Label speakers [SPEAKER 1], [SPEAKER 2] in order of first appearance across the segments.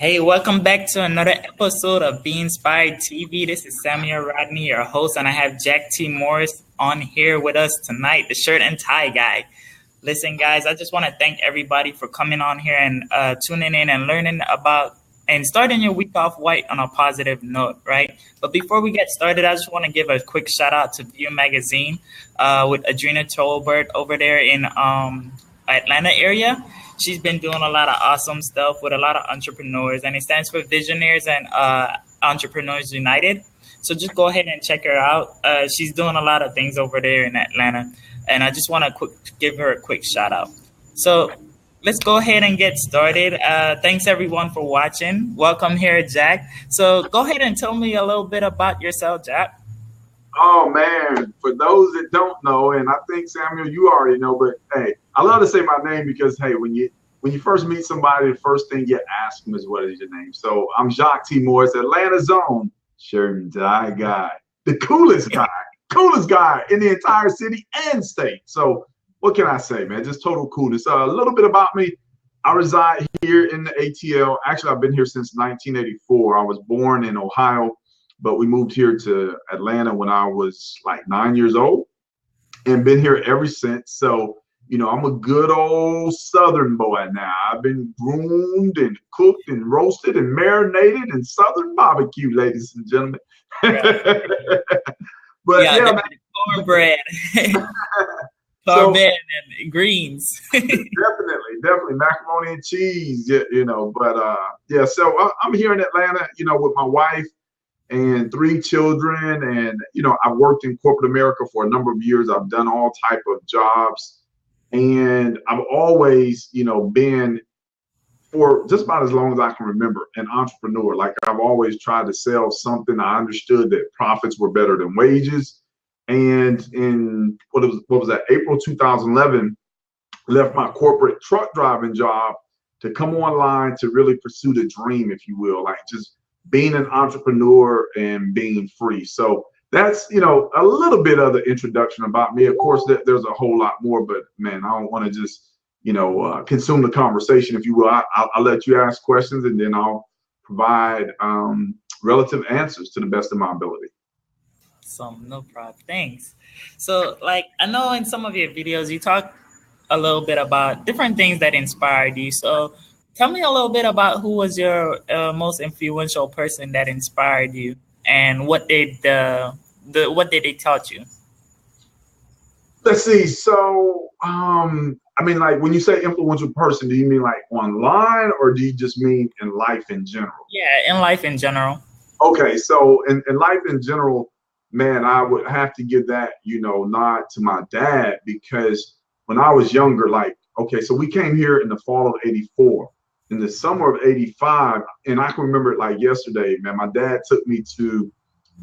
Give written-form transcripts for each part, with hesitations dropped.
[SPEAKER 1] Hey, welcome back to another episode of Be Inspired TV. This is Samuel Rodney, your host, and I have Jacque T Morris on here with us tonight, the shirt and tie guy. Listen, guys, I just want to thank everybody for coming on here and tuning in and learning about and starting your week off white on a positive note, right? But before we get started, I just want to give a quick shout out to View Magazine with Adrena Tolbert over there in Atlanta area. She's been doing a lot of awesome stuff with a lot of entrepreneurs, and it stands for Visionaries and Entrepreneurs United. So just go ahead and check her out. She's doing a lot of things over there in Atlanta, and I just want to give her a quick shout out. So let's go ahead and get started. Thanks everyone for watching. Welcome here, Jacque. So go ahead and tell me a little bit about yourself, Jacque.
[SPEAKER 2] Oh man, for those that don't know, and I think Samuel, you already know, but hey, I love to say my name because hey, when you first meet somebody, the first thing you ask them is what is your name. So I'm Jacque T Morris, Atlanta's own shirt and tie guy, the coolest guy in the entire city and state. So what can I say, man? Just total coolness. A little bit about me. I reside here in the ATL. Actually, I've been here since 1984. I was born in Ohio, but we moved here to Atlanta when I was like 9 years old and been here ever since. So, you know, I'm a good old Southern boy now. I've been groomed and cooked and roasted and marinated in Southern barbecue, ladies and gentlemen. But yeah,
[SPEAKER 1] cornbread. Cornbread and greens.
[SPEAKER 2] definitely macaroni and cheese, you know, but yeah, so I'm here in Atlanta, you know, with my wife and 3 children. And, you know, I've worked in corporate America for a number of years. I've done all type of jobs, and I've always, you know, been, for just about as long as I can remember, an entrepreneur. Like I've always tried to sell something. I understood that profits were better than wages. And in what was that, April 2011, left my corporate truck driving job to come online to really pursue the dream, if you will, like just being an entrepreneur and being free. So that's, you know, a little bit of the introduction about me. Of course, there's a whole lot more, but man, I don't want to just, you know, consume the conversation, if you will. I'll let you ask questions, and then I'll provide relative answers to the best of my ability.
[SPEAKER 1] No problem. Thanks. So, like, I know in some of your videos you talk a little bit about different things that inspired you. So tell me a little bit about who was your most influential person that inspired you, and what did they taught you?
[SPEAKER 2] Let's see. So, I mean, like when you say influential person, do you mean like online, or do you just mean in life in general?
[SPEAKER 1] Yeah, in life in general.
[SPEAKER 2] Okay, so in life in general, man, I would have to give that, you know, nod to my dad, because when I was younger, like, okay, so we came here in the fall of '84. In the summer of '85, and I can remember it like yesterday, man, my dad took me to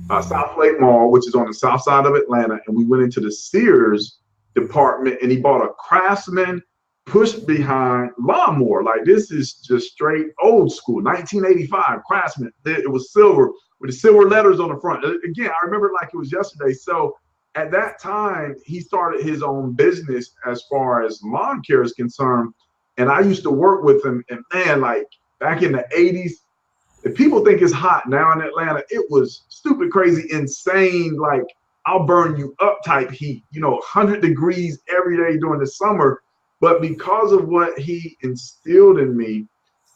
[SPEAKER 2] South Lake Mall, which is on the south side of Atlanta, and we went into the Sears department, and he bought a Craftsman push-behind lawnmower. Like, this is just straight old school, 1985 Craftsman. It was silver with the silver letters on the front. Again, I remember it like it was yesterday. So at that time, he started his own business as far as lawn care is concerned. And I used to work with him, and man, like back in the '80s, if people think it's hot now in Atlanta, it was stupid, crazy, insane, like I'll burn you up type heat, you know, 100 degrees every day during the summer. But because of what he instilled in me,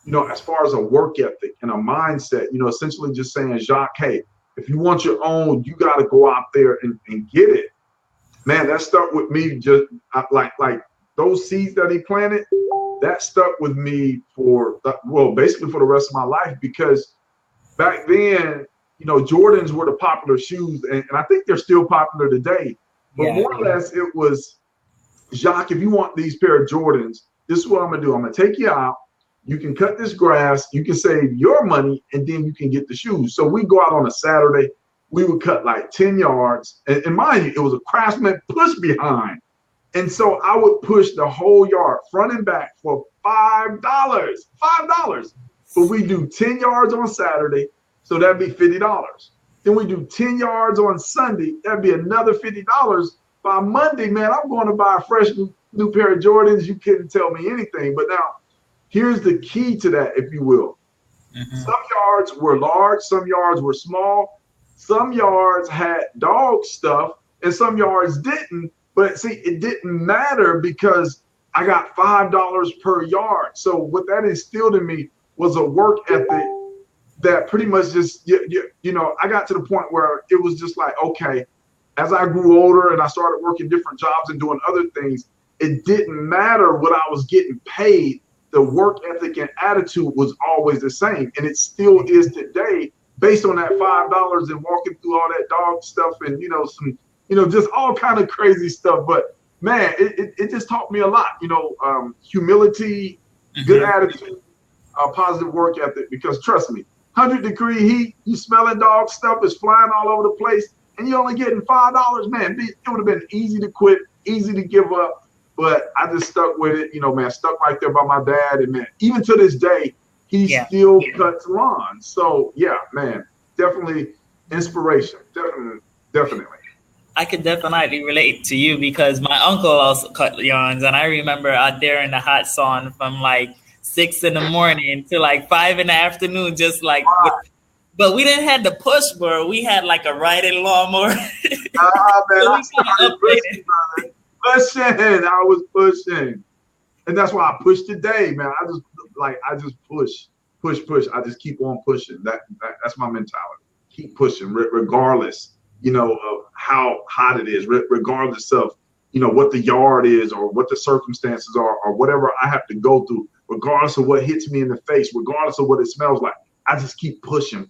[SPEAKER 2] you know, as far as a work ethic and a mindset, you know, essentially just saying, Jacque, hey, if you want your own, you got to go out there and get it. Man, that stuck with me, just like those seeds that he planted. That stuck with me for, well, basically for the rest of my life, because back then, you know, Jordans were the popular shoes, and I think they're still popular today. But more or less, it was, Jacque, if you want these pair of Jordans, this is what I'm going to do. I'm going to take you out. You can cut this grass. You can save your money, and then you can get the shoes. So we go out on a Saturday. We would cut like 10 yards. And mind you, it was a Craftsman push behind. And so I would push the whole yard, front and back, for $5. $5. But we do 10 yards on Saturday, so that'd be $50. Then we do 10 yards on Sunday, that'd be another $50. By Monday, man, I'm going to buy a fresh new pair of Jordans. You couldn't tell me anything. But now, here's the key to that, if you will.
[SPEAKER 1] Mm-hmm.
[SPEAKER 2] Some yards were large, some yards were small, some yards had dog stuff, and some yards didn't. But see, it didn't matter because I got $5 per yard. So what that instilled in me was a work ethic that pretty much just, I got to the point where it was just like, okay, as I grew older and I started working different jobs and doing other things, it didn't matter what I was getting paid. The work ethic and attitude was always the same. And it still is today based on that $5 and walking through all that dog stuff and, just all kind of crazy stuff. But man, it just taught me a lot, humility, good attitude, positive work ethic, because trust me, 100-degree heat, you smelling dog stuff is flying all over the place, and you're only getting $5, man. It would have been easy to quit, easy to give up, but I just stuck with it, man, stuck right there by my dad. And man, even to this day, he still cuts lawns. So yeah, man, definitely inspiration. Definitely.
[SPEAKER 1] I could definitely relate to you because my uncle also cut lawns, and I remember out there in the hot sun from like 6 in the morning to like 5 in the afternoon, just like. But we didn't have the push mower. We had like a riding lawnmower.
[SPEAKER 2] Man, I started pushing. I was pushing, and that's why I push today, man. I just push. I just keep on pushing. That's my mentality. Keep pushing, regardless, of how hot it is, regardless of, what the yard is or what the circumstances are or whatever I have to go through, regardless of what hits me in the face, regardless of what it smells like. I just keep pushing.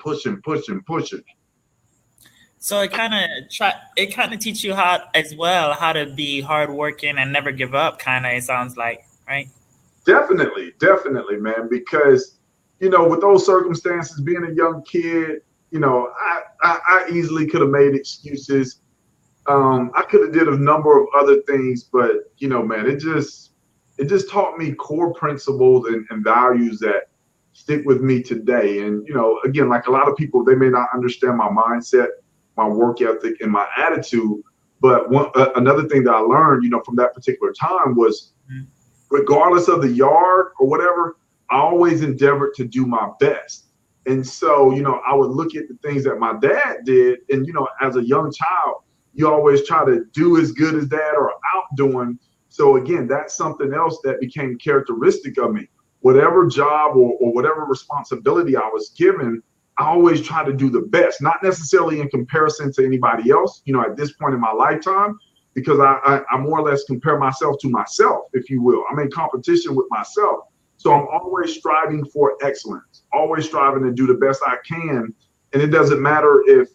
[SPEAKER 1] So it kind of teach you how to be hardworking and never give up. Kind of, it sounds like, right?
[SPEAKER 2] Definitely, man. Because with those circumstances, being a young kid, I easily could have made excuses. I could have did a number of other things, but man, it just taught me core principles and values that stick with me today. And, again, like a lot of people, they may not understand my mindset, my work ethic, and my attitude. But another thing that I learned, from that particular time was regardless of the yard or whatever, I always endeavored to do my best. And so, I would look at the things that my dad did. And, as a young child, you always try to do as good as dad or outdoing. So, again, that's something else that became characteristic of me. Whatever job or whatever responsibility I was given, I always try to do the best, not necessarily in comparison to anybody else, at this point in my lifetime, because I more or less compare myself to myself, if you will. I'm in competition with myself. So I'm always striving for excellence, always striving to do the best I can. And it doesn't matter if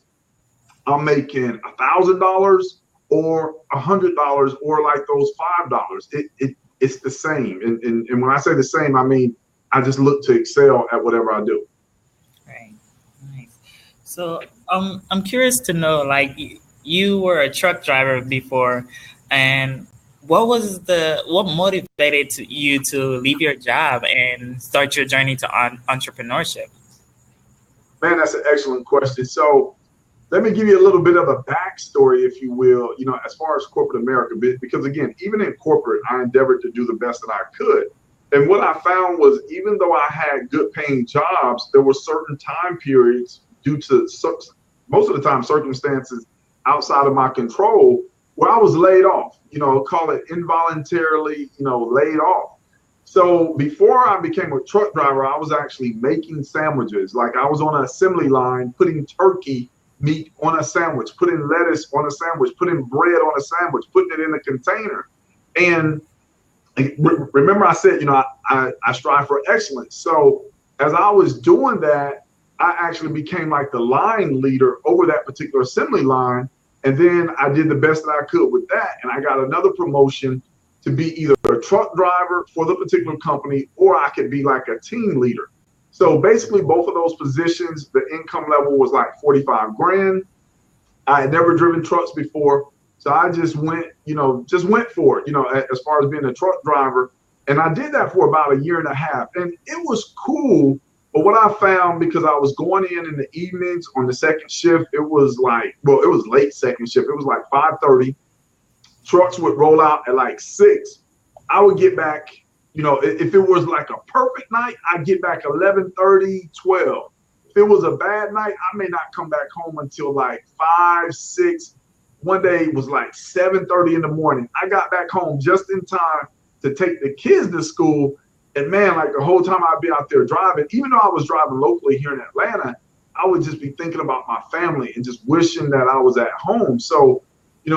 [SPEAKER 2] I'm making $1,000 or $100 or like those $5. It's the same. And when I say the same, I mean, I just look to excel at whatever I do.
[SPEAKER 1] Right. Nice. So I'm curious to know, like, you were a truck driver before, and what motivated you to leave your job and start your journey to entrepreneurship?
[SPEAKER 2] Man, that's an excellent question. So let me give you a little bit of a backstory, if you will, as far as corporate America, because again, even in corporate, I endeavored to do the best that I could. And what I found was, even though I had good paying jobs, there were certain time periods due to most of the time circumstances outside of my control where I was laid off, call it involuntarily, laid off. So before I became a truck driver, I was actually making sandwiches. Like I was on an assembly line, putting turkey meat on a sandwich, putting lettuce on a sandwich, putting bread on a sandwich, putting it in a container. And remember I said, I strive for excellence. So as I was doing that, I actually became like the line leader over that particular assembly line. And then I did the best that I could with that. And I got another promotion to be either a truck driver for the particular company, or I could be like a team leader. So basically both of those positions, the income level was like 45 grand. I had never driven trucks before. So I just went for it, as far as being a truck driver. And I did that for about a year and a half. And it was cool. But what I found, because I was going in the evenings on the second shift, it was late second shift. It was like 5:30. Trucks would roll out at like 6. I would get back if it was like a perfect night, I'd get back 11:30, 12. If it was a bad night, I may not come back home until like 5, 6. One day it was like 7:30 in the morning. I got back home just in time to take the kids to school. And man, like the whole time I'd be out there driving, even though I was driving locally here in Atlanta, I would just be thinking about my family and just wishing that I was at home. So,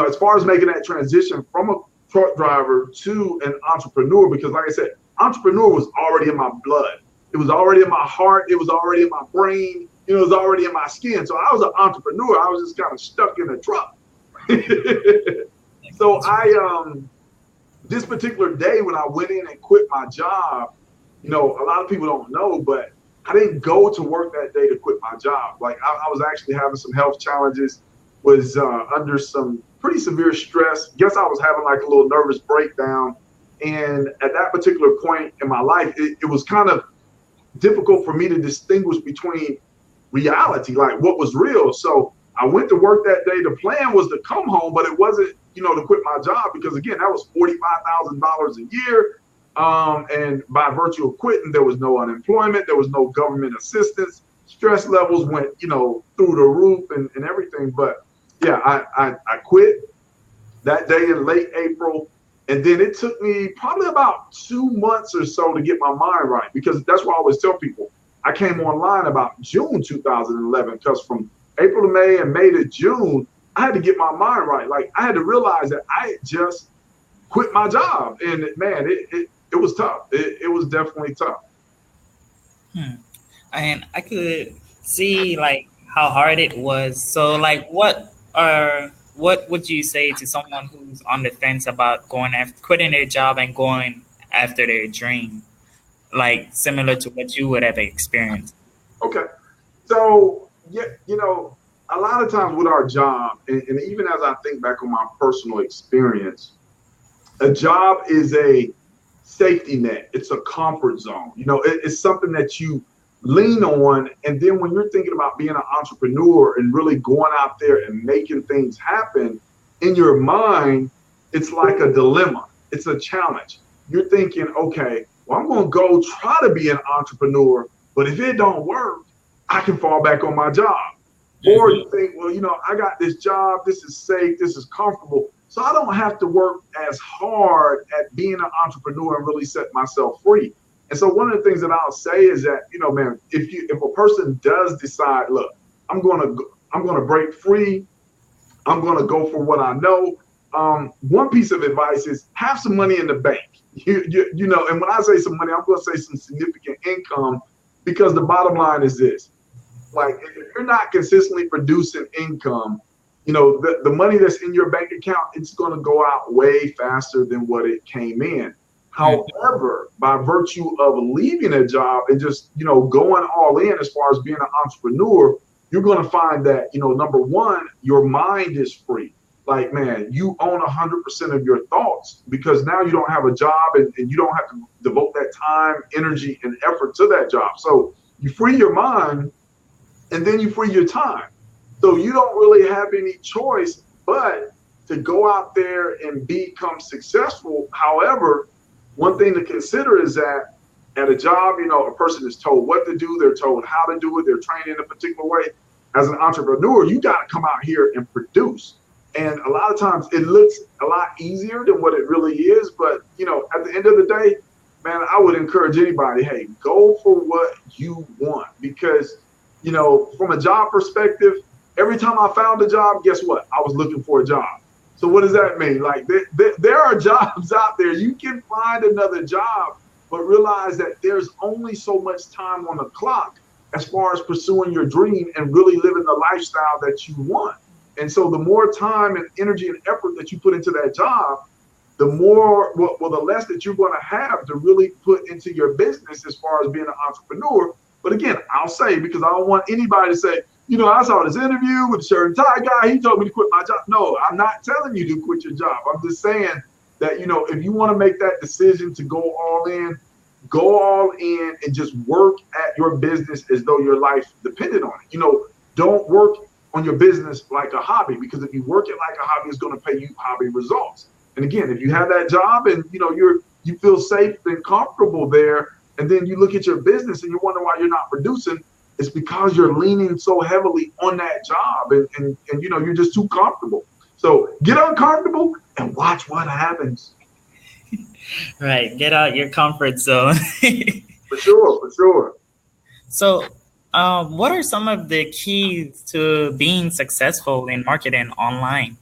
[SPEAKER 2] as far as making that transition from a truck driver to an entrepreneur, because like I said, entrepreneur was already in my blood. It was already in my heart. It was already in my brain. It was already in my skin. So I was an entrepreneur. I was just kind of stuck in a truck. So this particular day when I went in and quit my job, a lot of people don't know, but I didn't go to work that day to quit my job. Like I was actually having some health challenges, was under some pretty severe stress. Guess I was having like a little nervous breakdown. And at that particular point in my life, it was kind of difficult for me to distinguish between reality, like what was real. So I went to work that day. The plan was to come home, but it wasn't, to quit my job because, again, that was $45,000 a year. And by virtue of quitting, there was no unemployment. There was no government assistance. Stress levels went, through the roof and everything. But, yeah, I quit that day in late April. And then it took me probably about 2 months or so to get my mind right, because that's why I always tell people I came online about June 2011, because from April to May and May to June, I had to get my mind right. Like I had to realize that I had just quit my job. And man, it was tough. It was definitely tough.
[SPEAKER 1] And I could see like how hard it was. So like what would you say to someone who's on the fence about going after quitting their job and going after their dream, like similar to what you would have experienced?
[SPEAKER 2] Okay. So, yeah, a lot of times with our job, and even as I think back on my personal experience, a job is a safety net. It's a comfort zone. It's something that you lean on. And then when you're thinking about being an entrepreneur and really going out there and making things happen, in your mind, it's like a dilemma. It's a challenge. You're thinking, okay, well, I'm going to go try to be an entrepreneur, but if it don't work, I can fall back on my job. Or you think, well, I got this job, this is safe, this is comfortable, so I don't have to work as hard at being an entrepreneur and really set myself free. And so one of the things that I'll say is that, man, if a person does decide, look, I'm going to break free, I'm going to go for what I know. One piece of advice is have some money in the bank. And when I say some money, I'm going to say some significant income, because the bottom line is this. Like, if you're not consistently producing income, the money that's in your bank account, it's going to go out way faster than what it came in. However, by virtue of leaving a job and just, going all in as far as being an entrepreneur, you're going to find that, number one, your mind is free. Like, man, you own 100% of your thoughts, because now you don't have a job and you don't have to devote that time, energy, and effort to that job. So you free your mind, and then you free your time. So you don't really have any choice but to go out there and become successful. However, one thing to consider is that at a job, a person is told what to do, they're told how to do it, they're trained in a particular way. As an entrepreneur, you got to come out here and produce. And a lot of times it looks a lot easier than what it really is. But, at the end of the day, man, I would encourage anybody, hey, go for what you want. Because, from a job perspective, every time I found a job, guess what? I was looking for a job. So what does that mean? Like there are jobs out there. You can find another job, but realize that there's only so much time on the clock as far as pursuing your dream and really living the lifestyle that you want. And so the more time and energy and effort that you put into that job, the more, the less that you're going to have to really put into your business as far as being an entrepreneur. But again, I'll say, because I don't want anybody to say, I saw this interview with the shirt and tie guy, he told me to quit my job. No, I'm not telling you to quit your job. I'm just saying that, if you want to make that decision to go all in and just work at your business as though your life depended on it. Don't work on your business like a hobby, because if you work it like a hobby, it's going to pay you hobby results. And again, if you have that job and, you're you feel safe and comfortable there. And then you look at your business and you wonder why you're not producing. It's because you're leaning so heavily on that job and you're just too comfortable. So get uncomfortable and watch what happens.
[SPEAKER 1] Right. Get out your comfort zone.
[SPEAKER 2] For sure.
[SPEAKER 1] So, what are some of the keys to being successful in marketing online?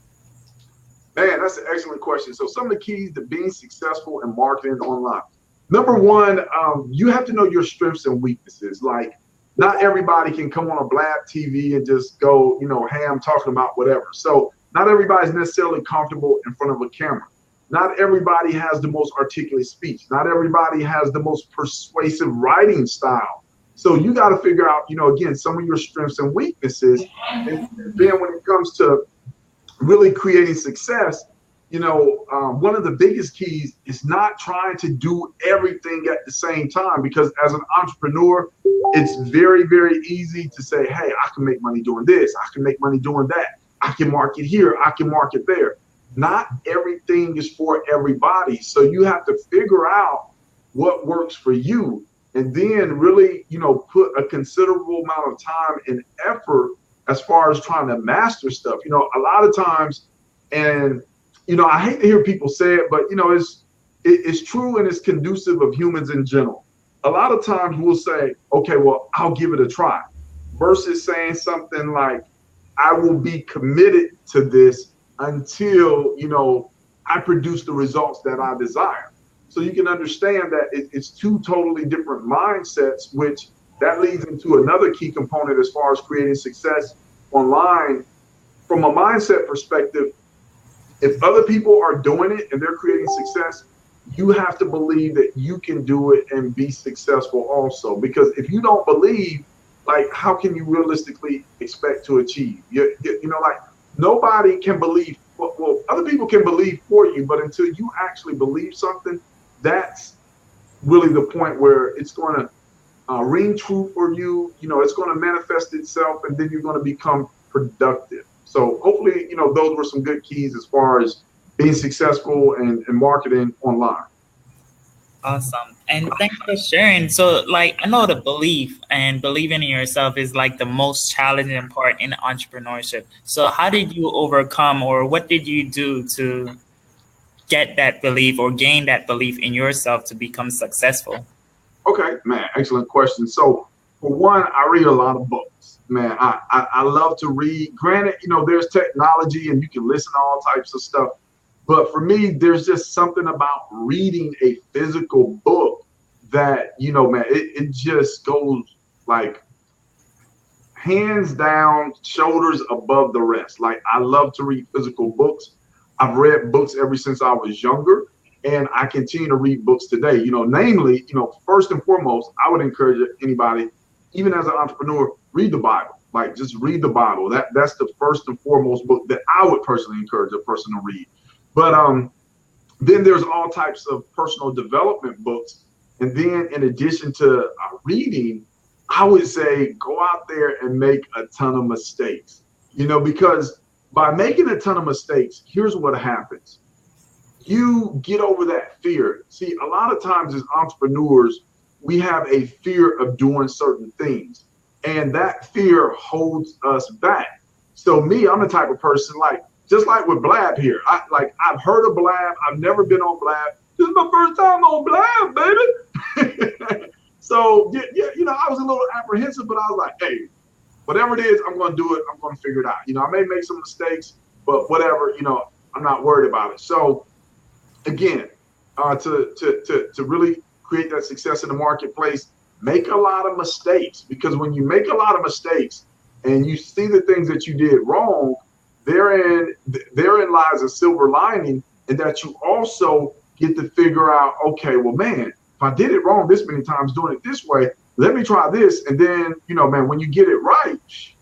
[SPEAKER 2] Man, that's an excellent question. So some of the keys to being successful in marketing online. Number one, you have to know your strengths and weaknesses. Like, not everybody can come on a Blab TV and just go, ham talking about whatever. So not everybody's necessarily comfortable in front of a camera. Not everybody has the most articulate speech. Not everybody has the most persuasive writing style. So you got to figure out, again, some of your strengths and weaknesses. And then when it comes to really creating success, one of the biggest keys is not trying to do everything at the same time, because as an entrepreneur, it's very, very easy to say, hey, I can make money doing this. I can make money doing that. I can market here. I can market there. Not everything is for everybody. So you have to figure out what works for you, and then really, put a considerable amount of time and effort as far as trying to master stuff. A lot of times, and I hate to hear people say it, but it's true, and it's conducive of humans in general. A lot of times we'll say, okay, well, I'll give it a try, versus saying something like, I will be committed to this until, I produce the results that I desire. So you can understand that it's two totally different mindsets, which that leads into another key component as far as creating success online. From a mindset perspective, if other people are doing it and they're creating success, you have to believe that you can do it and be successful also. Because if you don't believe, like, how can you realistically expect to achieve? Like, nobody can believe. Well, other people can believe for you, but until you actually believe something, that's really the point where it's going to ring true for you. It's going to manifest itself, and then you're going to become productive. So hopefully, those were some good keys as far as being successful and marketing online.
[SPEAKER 1] Awesome. And thanks for sharing. So, I know the belief and believing in yourself is the most challenging part in entrepreneurship. So how did you overcome, or what did you do to get that belief or gain that belief in yourself to become successful?
[SPEAKER 2] Okay, man, excellent question. So for one, I read a lot of books. Man, I love to read. Granted, there's technology and you can listen to all types of stuff. But for me, there's just something about reading a physical book that, man, it just goes hands down, shoulders above the rest. I love to read physical books. I've read books ever since I was younger, and I continue to read books today. Namely, first and foremost, I would encourage anybody, even as an entrepreneur, read the Bible. Just read the Bible. That's the first and foremost book that I would personally encourage a person to read. But then there's all types of personal development books. And then in addition to reading, I would say go out there and make a ton of mistakes, because by making a ton of mistakes, here's what happens. You get over that fear. See, a lot of times as entrepreneurs, we have a fear of doing certain things, and that fear holds us back. So me, I'm the type of person just like with Blab here. I've heard of Blab. I've never been on Blab. This is my first time on Blab, baby. So yeah, I was a little apprehensive, but I was like, hey, whatever it is, I'm going to do it. I'm going to figure it out. I may make some mistakes, but whatever, I'm not worried about it. So again, to really create that success in the marketplace, make a lot of mistakes, because when you make a lot of mistakes and you see the things that you did wrong, therein lies a silver lining, and that you also get to figure out, okay, well, man, if I did it wrong this many times doing it this way, let me try this. And then, man, when you get it right,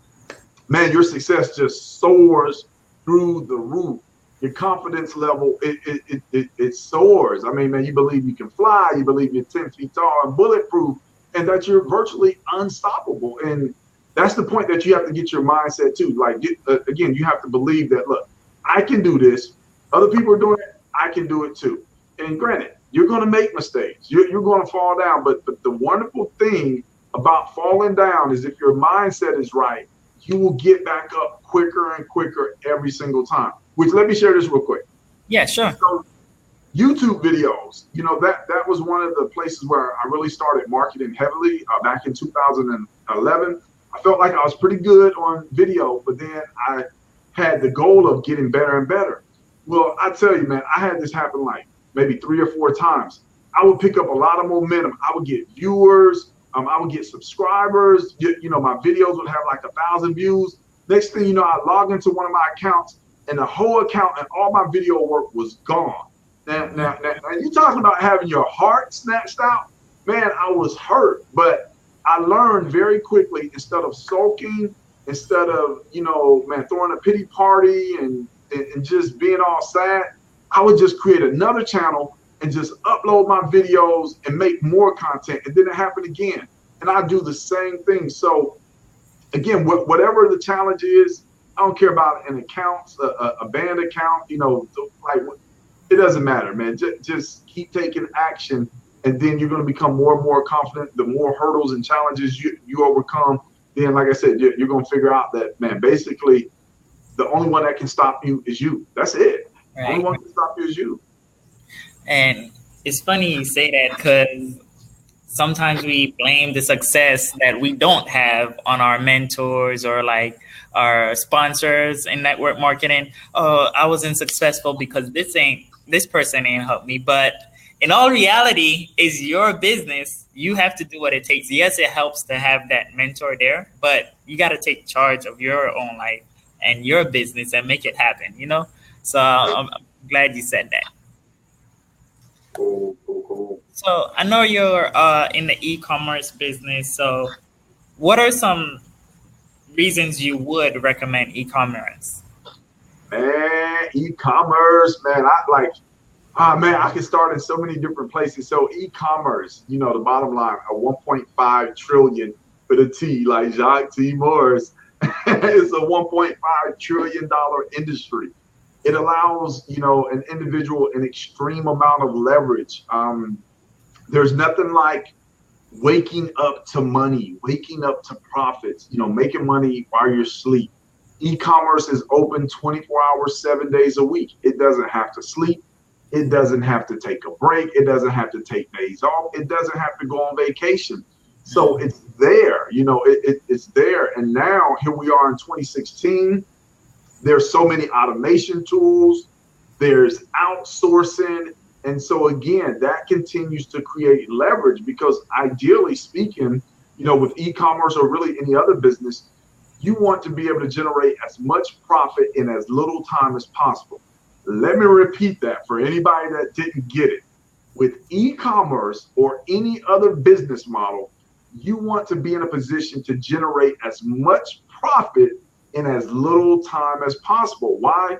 [SPEAKER 2] man, your success just soars through the roof. Your confidence level, it soars. I mean, man, you believe you can fly, you believe you're 10 feet tall and bulletproof, and that you're virtually unstoppable. And that's the point that you have to get your mindset to. Again, you have to believe that, look, I can do this. Other people are doing it. I can do it too. And granted, You're going to make mistakes. You're going to fall down. But the wonderful thing about falling down is if your mindset is right, you will get back up quicker and quicker every single time. Which, let me share this real quick.
[SPEAKER 1] Yeah, sure.
[SPEAKER 2] So YouTube videos, that was one of the places where I really started marketing heavily back in 2011. I felt like I was pretty good on video, but then I had the goal of getting better and better. Well, I tell you, man, I had this happen like maybe 3 or 4 times. I would pick up a lot of momentum. I would get viewers. I would get subscribers. My videos would have like 1,000 views. Next thing you know, I log into one of my accounts and the whole account and all my video work was gone. Now you talking about having your heart snatched out? Man, I was hurt, but I learned very quickly, instead of sulking, instead of, throwing a pity party and just being all sad, I would just create another channel and just upload my videos and make more content. And then it happened again. And I do the same thing. So again, whatever the challenge is, I don't care about an account, a band account, it doesn't matter, man. Just keep taking action, and then you're going to become more and more confident. The more hurdles and challenges you overcome, then, like I said, you're going to figure out that, man, basically the only one that can stop you is you. That's it.
[SPEAKER 1] Right.
[SPEAKER 2] The only one that can stop you is you.
[SPEAKER 1] And it's funny you say that, because sometimes we blame the success that we don't have on our mentors or like our sponsors in network marketing. Oh, I wasn't successful because this person ain't helped me. But in all reality, it's your business. You have to do what it takes. Yes, it helps to have that mentor there, but you got to take charge of your own life and your business and make it happen, So I'm glad you said that.
[SPEAKER 2] Cool.
[SPEAKER 1] So I know you're in the e-commerce business. So what are some reasons you would recommend e-commerce?
[SPEAKER 2] Man, e-commerce, man, I can start in so many different places. So e-commerce, the bottom line, a 1.5 trillion with a T, like Jacque T Morris, it's a $1.5 trillion industry. It allows, an individual an extreme amount of leverage. There's nothing like waking up to money, waking up to profits, making money while you're asleep. E-commerce is open 24 hours, 7 days a week. It doesn't have to sleep. It doesn't have to take a break. It doesn't have to take days off. It doesn't have to go on vacation. So it's there, it's there. And now here we are in 2016. There's so many automation tools. There's outsourcing. And so again, that continues to create leverage, because ideally speaking, with e-commerce or really any other business, you want to be able to generate as much profit in as little time as possible. Let me repeat that for anybody that didn't get it. With e-commerce or any other business model, you want to be in a position to generate as much profit in as little time as possible. Why?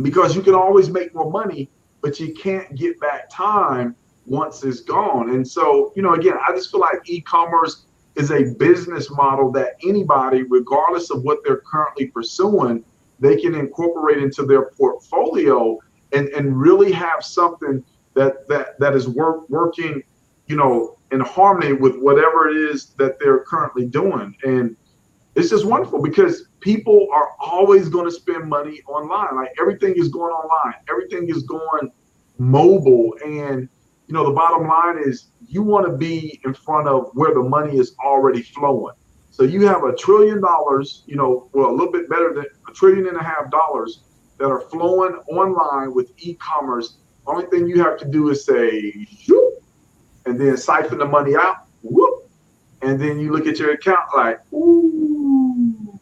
[SPEAKER 2] Because you can always make more money, but you can't get back time once it's gone. And so, again, I just feel like e-commerce is a business model that anybody, regardless of what they're currently pursuing, they can incorporate into their portfolio and really have something that is working, in harmony with whatever it is that they're currently doing. And it's just wonderful, because people are always going to spend money online. Like, everything is going online. Everything is going mobile. And, the bottom line is, you want to be in front of where the money is already flowing. So you have $1 trillion, a little bit better than $1.5 trillion that are flowing online with e-commerce. Only thing you have to do is say, shoop, and then siphon the money out, whoop, and then you look at your account like, ooh.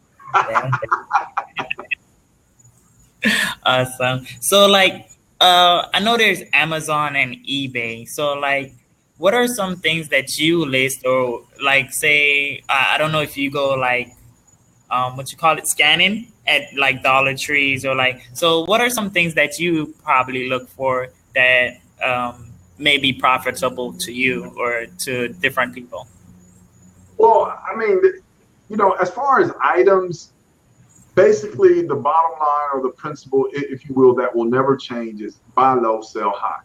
[SPEAKER 1] Awesome. So I know there's Amazon and eBay. So what are some things that you list, or say, I don't know if you go scanning at Dollar Trees, or so what are some things that you probably look for that may be profitable to you or to different people?
[SPEAKER 2] Well, I mean, as far as items, basically the bottom line, or the principle, if you will, that will never change is buy low, sell high.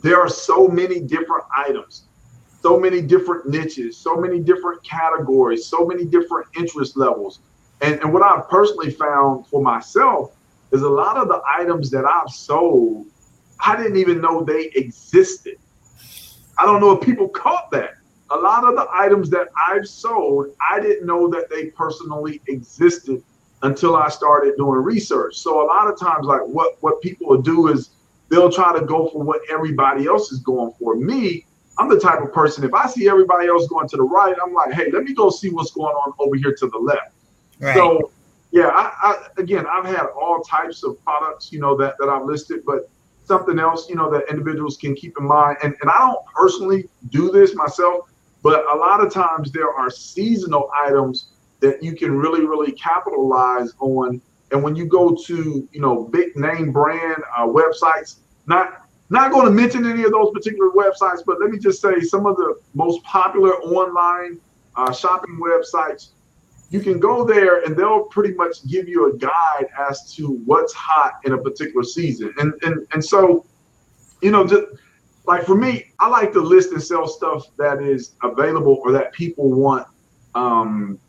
[SPEAKER 2] There are so many different items, so many different niches, so many different categories, so many different interest levels. And what I've personally found for myself is a lot of the items that I've sold, I didn't even know they existed. I don't know if people caught that. A lot of the items that I've sold, I didn't know that they personally existed until I started doing research. So a lot of times, like what people will do is they'll try to go for what everybody else is going for. Me, I'm the type of person, if I see everybody else going to the right, I'm like, hey, let me go see what's going on over here to the left.
[SPEAKER 1] Right.
[SPEAKER 2] So yeah, again, I've had all types of products, that I've listed, but something else, that individuals can keep in mind. And I don't personally do this myself, but a lot of times there are seasonal items that you can really, really capitalize on. And when you go to, big name brand websites, not going to mention any of those particular websites, but let me just say some of the most popular online shopping websites, you can go there and they'll pretty much give you a guide as to what's hot in a particular season. And so, just like for me, I like to list and sell stuff that is available or that people want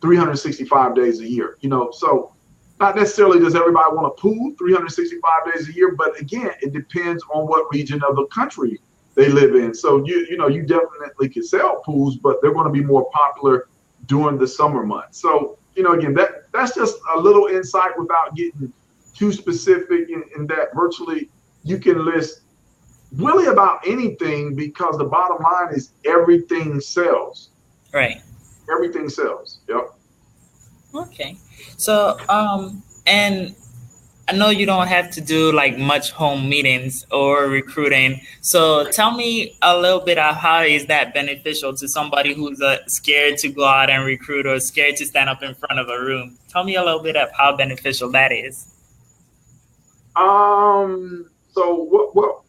[SPEAKER 2] 365 days a year, so not necessarily does everybody want a pool 365 days a year, but again, it depends on what region of the country they live in. So you definitely can sell pools, but they're going to be more popular during the summer months. So, again, that's just a little insight without getting too specific in that virtually you can list really about anything because the bottom line is everything sells.
[SPEAKER 1] Right.
[SPEAKER 2] Everything sells. Yep.
[SPEAKER 1] Okay. So, and I know you don't have to do like much home meetings or recruiting. So tell me a little bit of how is that beneficial to somebody who's scared to go out and recruit or scared to stand up in front of a room. Tell me a little bit of how beneficial that is.
[SPEAKER 2] So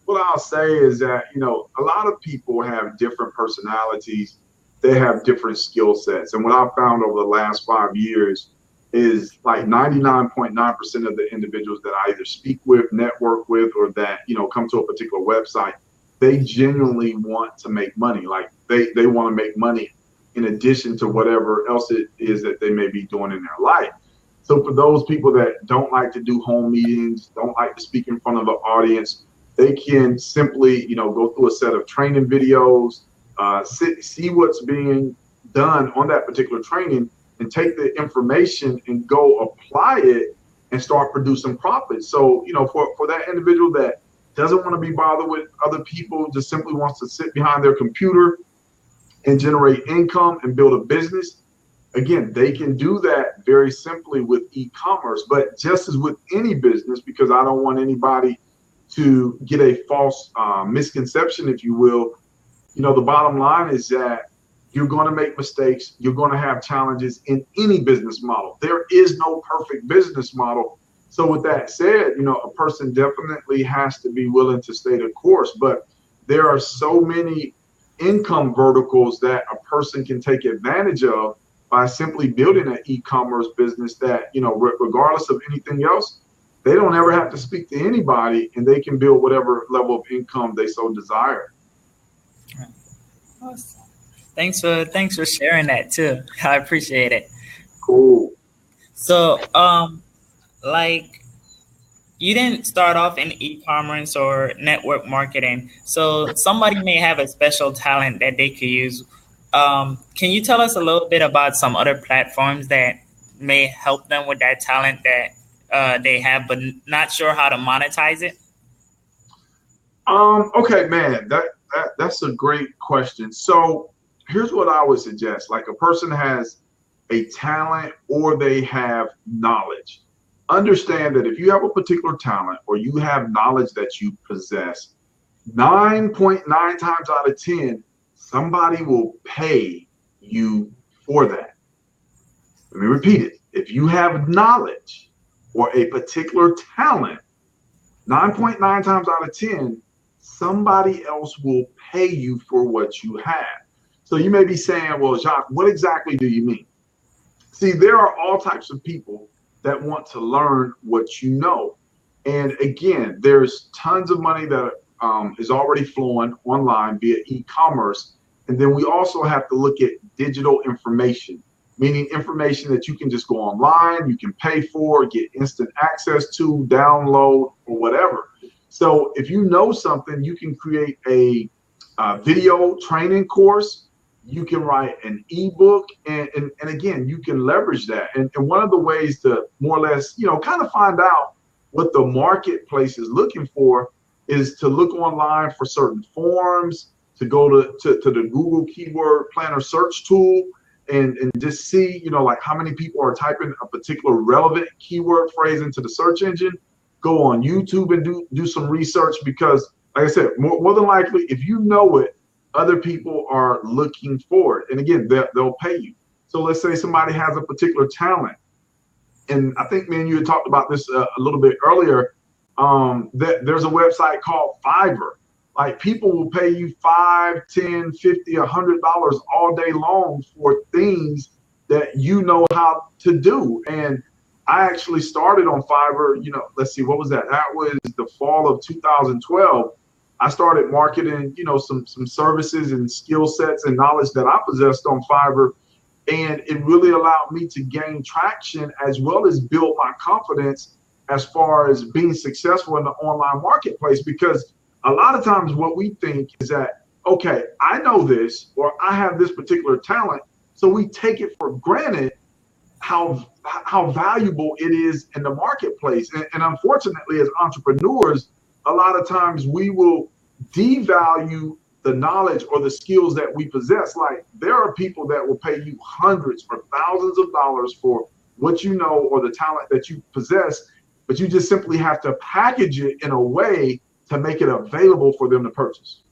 [SPEAKER 2] what I'll say is that, a lot of people have different personalities. They have different skill sets. And what I've found over the last 5 years is like 99.9% of the individuals that I either speak with, network with, or that, come to a particular website, they genuinely want to make money. Like they want to make money in addition to whatever else it is that they may be doing in their life. So for those people that don't like to do home meetings, don't like to speak in front of an audience, they can simply, go through a set of training videos, see what's being done on that particular training, and take the information and go apply it and start producing profits. So, for that individual that doesn't want to be bothered with other people, just simply wants to sit behind their computer and generate income and build a business, again, they can do that very simply with e-commerce. But just as with any business, because I don't want anybody to get a false misconception, if you will, the bottom line is that you're going to make mistakes. You're going to have challenges in any business model. There is no perfect business model. So with that said, a person definitely has to be willing to stay the course. But there are so many income verticals that a person can take advantage of by simply building an e-commerce business that, regardless of anything else, they don't ever have to speak to anybody and they can build whatever level of income they so desire.
[SPEAKER 1] Awesome. Thanks for sharing that too. I appreciate it.
[SPEAKER 2] Cool.
[SPEAKER 1] So, like you didn't start off in e-commerce or network marketing. So somebody may have a special talent that they could use. Can you tell us a little bit about some other platforms that may help them with that talent that they have, but not sure how to monetize it?
[SPEAKER 2] Okay, man, that's a great question. So here's what I would suggest. Like a person has a talent or they have knowledge. Understand that if you have a particular talent or you have knowledge that you possess, 9.9 times out of 10, somebody will pay you for that. Let me repeat it. If you have knowledge or a particular talent, 9.9 times out of 10, somebody else will pay you for what you have. So you may be saying, well, Jacque, what exactly do you mean? See, there are all types of people that want to learn what you know. And again, there's tons of money that is already flowing online via e-commerce. And then we also have to look at digital information, meaning information that you can just go online, you can pay for, get instant access to, download, or whatever. So if you know something, you can create a video training course. You can write an ebook, and again, you can leverage that. And one of the ways to more or less, kind of find out what the marketplace is looking for is to look online for certain forms, to go to the Google keyword planner search tool and just see, like how many people are typing a particular relevant keyword phrase into the search engine. Go on YouTube and do some research, because like I said, more than likely, if you know it, other people are looking for it. And again, they'll pay you. So let's say somebody has a particular talent. And I think, man, you had talked about this a little bit earlier, that there's a website called Fiverr. Like, people will pay you $5, $10, $50, $100 all day long for things that you know how to do. And I actually started on Fiverr, let's see, what was that? That was the fall of 2012. I started marketing, some services and skill sets and knowledge that I possessed on Fiverr. And it really allowed me to gain traction as well as build my confidence as far as being successful in the online marketplace. Because a lot of times what we think is that, okay, I know this, or I have this particular talent. So we take it for granted how valuable it is in the marketplace. And unfortunately, as entrepreneurs, a lot of times we will devalue the knowledge or the skills that we possess. Like, there are people that will pay you hundreds or thousands of dollars for what you know or the talent that you possess, but you just simply have to package it in a way to make it available for them to purchase.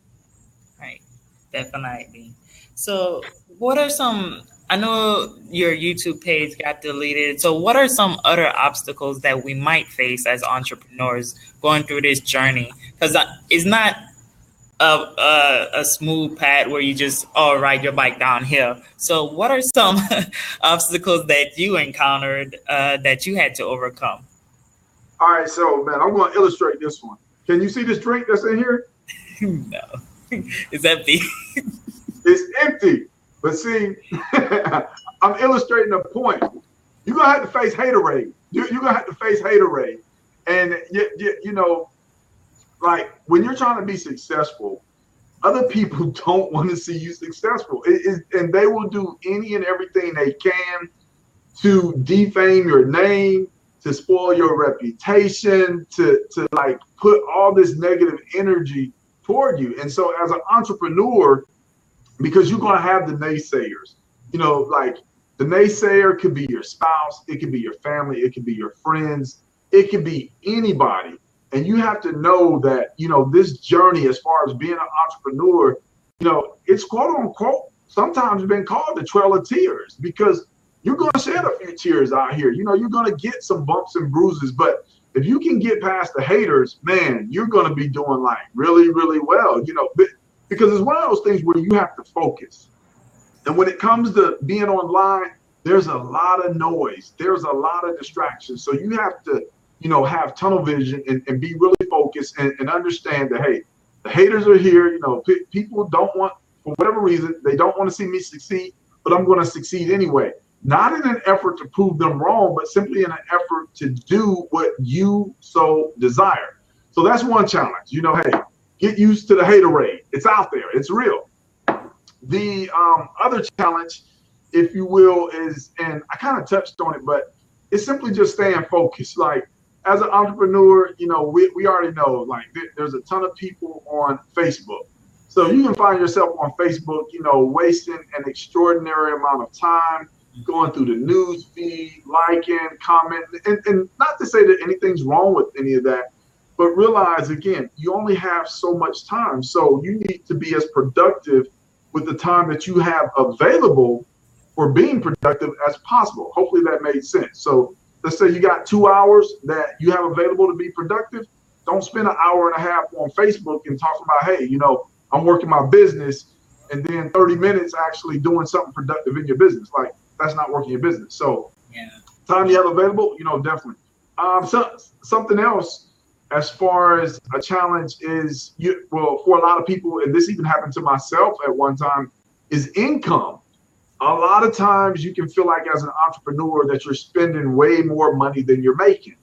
[SPEAKER 1] Right, definitely. So what are some, I know your YouTube page got deleted. So what are some other obstacles that we might face as entrepreneurs going through this journey? Because it's not a smooth path where you just ride your bike downhill. So what are some obstacles that you encountered that you had to overcome?
[SPEAKER 2] All right, so man, I'm going to illustrate this one. Can you see this drink that's in here?
[SPEAKER 1] No, it's empty.
[SPEAKER 2] It's empty. But see, I'm illustrating a point. You're going to have to face haterade. You're going to have to face haterade. And, like, when you're trying to be successful, other people don't want to see you successful. And they will do any and everything they can to defame your name, to spoil your reputation, to like put all this negative energy toward you. And so as an entrepreneur, because you're going to have the naysayers, like the naysayer could be your spouse, it could be your family, it could be your friends, it could be anybody. And you have to know that, this journey as far as being an entrepreneur, it's quote unquote sometimes been called the Trail of Tears, because you're going to shed a few tears out here. You're going to get some bumps and bruises. But if you can get past the haters, man, you're going to be doing like really, really well, because it's one of those things where you have to focus. And when it comes to being online, there's a lot of noise. There's a lot of distractions. So you have to, have tunnel vision and be really focused and understand that, hey, the haters are here. People don't want, for whatever reason, they don't want to see me succeed, but I'm going to succeed anyway. Not in an effort to prove them wrong, but simply in an effort to do what you so desire. So that's one challenge. Hey, get used to the haterade. It's out there. It's real. The other challenge, if you will, is, and I kind of touched on it, but it's simply just staying focused. Like, as an entrepreneur, we already know, like, there's a ton of people on Facebook. So you can find yourself on Facebook, wasting an extraordinary amount of time going through the news feed, liking, commenting, and not to say that anything's wrong with any of that, but realize, again, you only have so much time. So you need to be as productive with the time that you have available for being productive as possible. Hopefully that made sense. So let's say you got 2 hours that you have available to be productive. Don't spend an hour and a half on Facebook and talking about, hey, I'm working my business, and then 30 minutes actually doing something productive in your business. Like, that's not working your business. So time you have available, definitely. Something else as far as a challenge is, for a lot of people, and this even happened to myself at one time, is income. A lot of times you can feel like as an entrepreneur that you're spending way more money than you're making.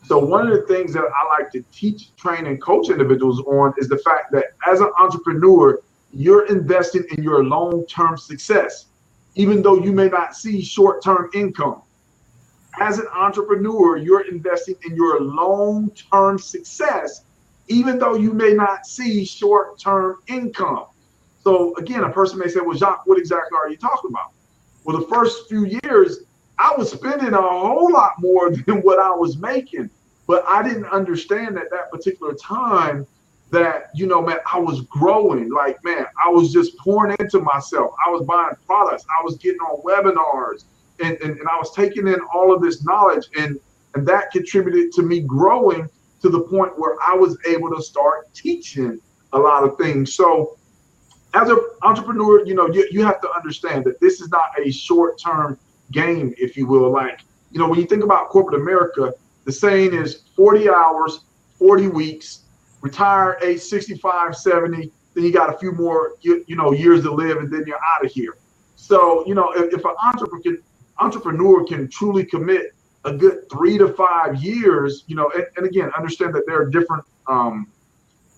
[SPEAKER 2] So one of the things that I like to teach, train, and coach individuals on is the fact that as an entrepreneur, you're investing in your long-term success, even though you may not see short-term income. As an entrepreneur, you're investing in your long-term success, even though you may not see short-term income. So again, a person may say, well, Jacque, what exactly are you talking about? Well, the first few years, I was spending a whole lot more than what I was making, but I didn't understand at that particular time that, man, I was growing. Like, man, I was just pouring into myself. I was buying products. I was getting on webinars. And I was taking in all of this knowledge, and that contributed to me growing to the point where I was able to start teaching a lot of things. So as an entrepreneur, you have to understand that this is not a short-term game, if you will. Like, when you think about corporate America, the saying is 40 hours, 40 weeks, retire age 65, 70, then you got a few more, years to live, and then you're out of here. So, if an entrepreneur can truly commit a good 3 to 5 years, and again, understand that there are different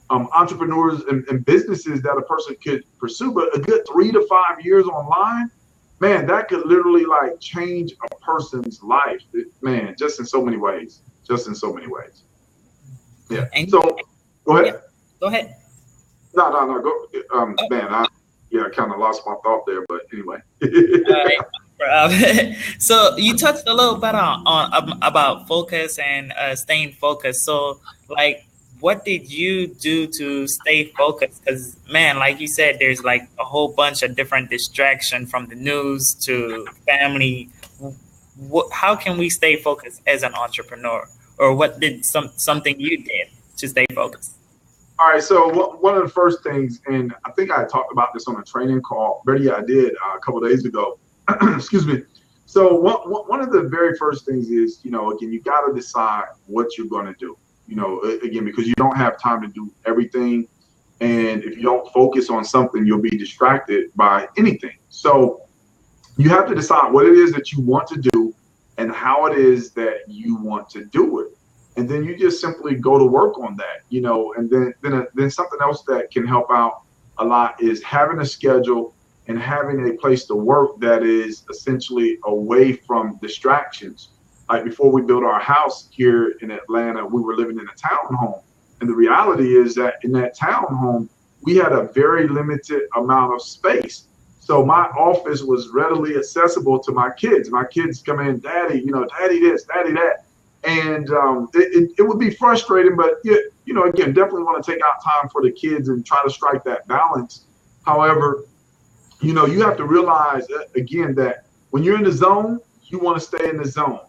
[SPEAKER 2] entrepreneurs and businesses that a person could pursue, but a good 3 to 5 years online, man, that could literally like change a person's life, man, just in so many ways. Yeah.
[SPEAKER 1] And
[SPEAKER 2] so go ahead.
[SPEAKER 1] Go ahead.
[SPEAKER 2] No. Go. Man, I kind of lost my thought there, but anyway.
[SPEAKER 1] All right. So you touched a little bit on about focus and staying focused. So, like, what did you do to stay focused? Because, man, like you said, there's like a whole bunch of different distractions from the news to family. How can we stay focused as an entrepreneur? Or what did something you did to stay focused?
[SPEAKER 2] All right. So one of the first things, and I think I talked about this on a training call. I did a couple of days ago. Excuse me. So one of the very first things is, again, you got to decide what you're going to do. Again, because you don't have time to do everything. And if you don't focus on something, you'll be distracted by anything. So you have to decide what it is that you want to do and how it is that you want to do it. And then you just simply go to work on that, and then something else that can help out a lot is having a schedule and having a place to work that is essentially away from distractions. Like before we built our house here in Atlanta, we were living in a townhome. And the reality is that in that townhome, we had a very limited amount of space. So my office was readily accessible to my kids. My kids come in, Daddy, Daddy this, Daddy that. And it would be frustrating, but, again, definitely want to take out time for the kids and try to strike that balance. However, you have to realize, again, that when you're in the zone, you want to stay in the zone.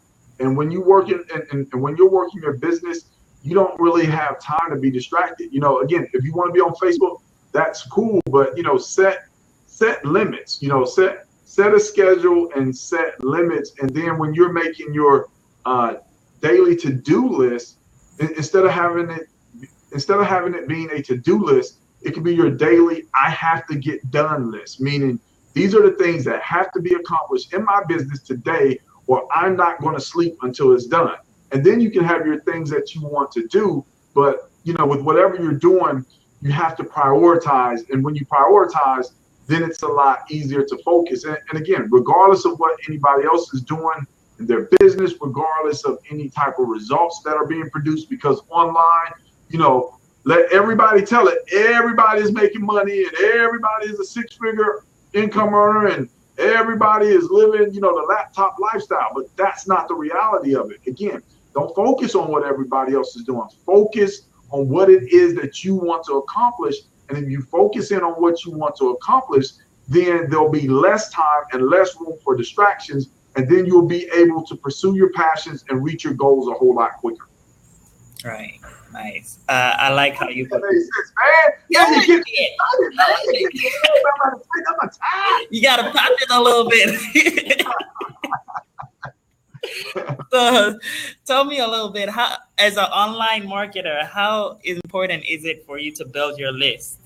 [SPEAKER 2] And when you work and when you're working your business, you don't really have time to be distracted. Again, if you want to be on Facebook, that's cool, but set limits. Set a schedule and set limits. And then when you're making your daily to-do list, instead of having it being a to-do list, it could be your daily I have to get done list, meaning these are the things that have to be accomplished in my business today, or I'm not going to sleep until it's done. And then you can have your things that you want to do, but with whatever you're doing, you have to prioritize. And when you prioritize, then it's a lot easier to focus. And again, regardless of what anybody else is doing in their business, regardless of any type of results that are being produced, because online, let everybody tell it. Everybody is making money and everybody is a 6-figure income earner and everybody is living, the laptop lifestyle. But that's not the reality of it. Again, don't focus on what everybody else is doing. Focus on what it is that you want to accomplish. And if you focus in on what you want to accomplish, then there'll be less time and less room for distractions. And then you'll be able to pursue your passions and reach your goals a whole lot quicker.
[SPEAKER 1] Right. Nice. I like how you put
[SPEAKER 2] it. Man,
[SPEAKER 1] you got to pop it a little bit. So tell me a little bit, how, as an online marketer, how important is it for you to build your list?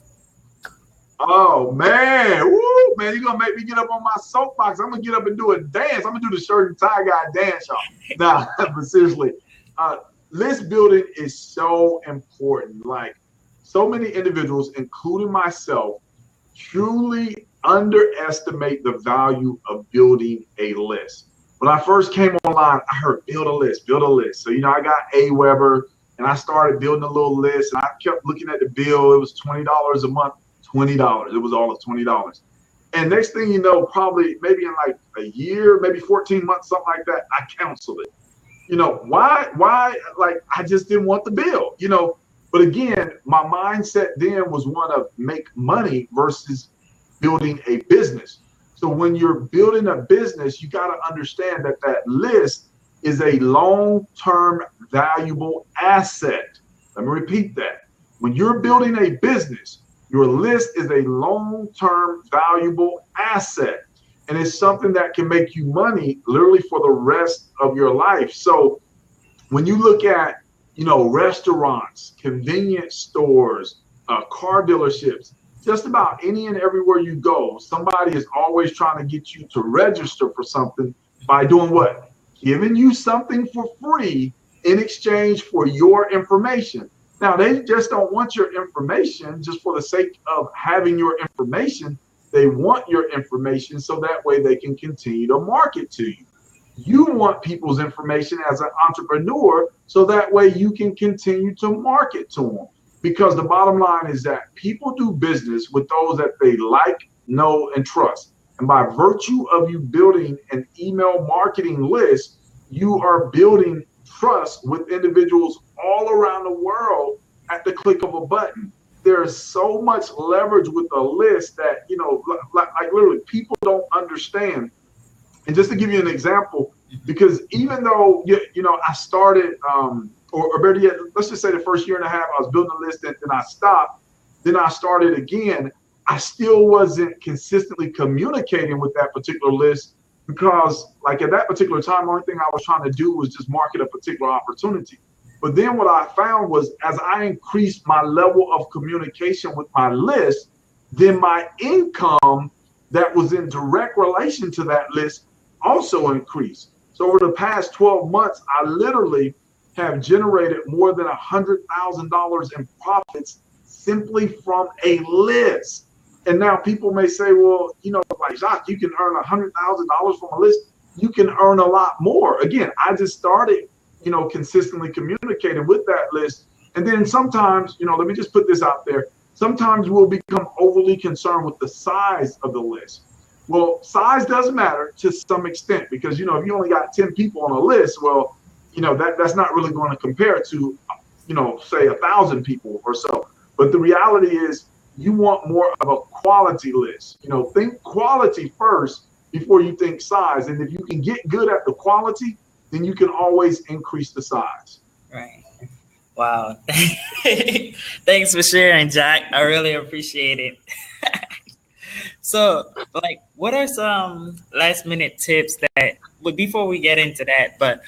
[SPEAKER 2] Oh man, woo, man, you're gonna make me get up on my soapbox. I'm gonna get up and do a dance. I'm gonna do the shirt and tie guy dance, y'all. Nah, but seriously, uh, list building is so important. Like so many individuals, including myself, truly underestimate the value of building a list. When I first came online, I heard build a list, build a list. So, I got Aweber and I started building a little list and I kept looking at the bill. It was $20 a month, $20. It was all of $20. And next thing you know, probably maybe in like a year, maybe 14 months, something like that, I canceled it. Why? Like, I just didn't want the bill, But again, my mindset then was one of make money versus building a business. So when you're building a business, you got to understand that that list is a long-term valuable asset. Let me repeat that. When you're building a business, your list is a long-term valuable asset. And it's something that can make you money literally for the rest of your life. So when you look at, restaurants, convenience stores, car dealerships, just about any and everywhere you go, somebody is always trying to get you to register for something by doing what? Giving you something for free in exchange for your information. Now, they just don't want your information just for the sake of having your information. They want your information so that way they can continue to market to you. You want people's information as an entrepreneur so that way you can continue to market to them. Because the bottom line is that people do business with those that they like, know, and trust. And by virtue of you building an email marketing list, you are building trust with individuals all around the world at the click of a button. There's so much leverage with a list that, like literally people don't understand. And just to give you an example, because even though, I started, or better yet, let's just say the first year and a half, I was building a list and then I stopped. Then I started again. I still wasn't consistently communicating with that particular list because, like, at that particular time, the only thing I was trying to do was just market a particular opportunity. But then what I found was as I increased my level of communication with my list, then my income that was in direct relation to that list also increased. So over the past 12 months, I literally have generated more than $100,000 in profits simply from a list. And now people may say, well, like Jacque, you can earn $100,000 from a list. You can earn a lot more. Again, I just started, consistently communicating with that list. And then sometimes, let me just put this out there. Sometimes we'll become overly concerned with the size of the list. Well, size does matter to some extent because, if you only got 10 people on a list, well, that's not really going to compare to, say 1,000 people or so. But the reality is you want more of a quality list. Think quality first before you think size. And if you can get good at the quality, then you can always increase the size.
[SPEAKER 1] Right. Wow. Thanks for sharing, Jacque. I really appreciate it. So, like, what are some last minute tips that, before we get into that, but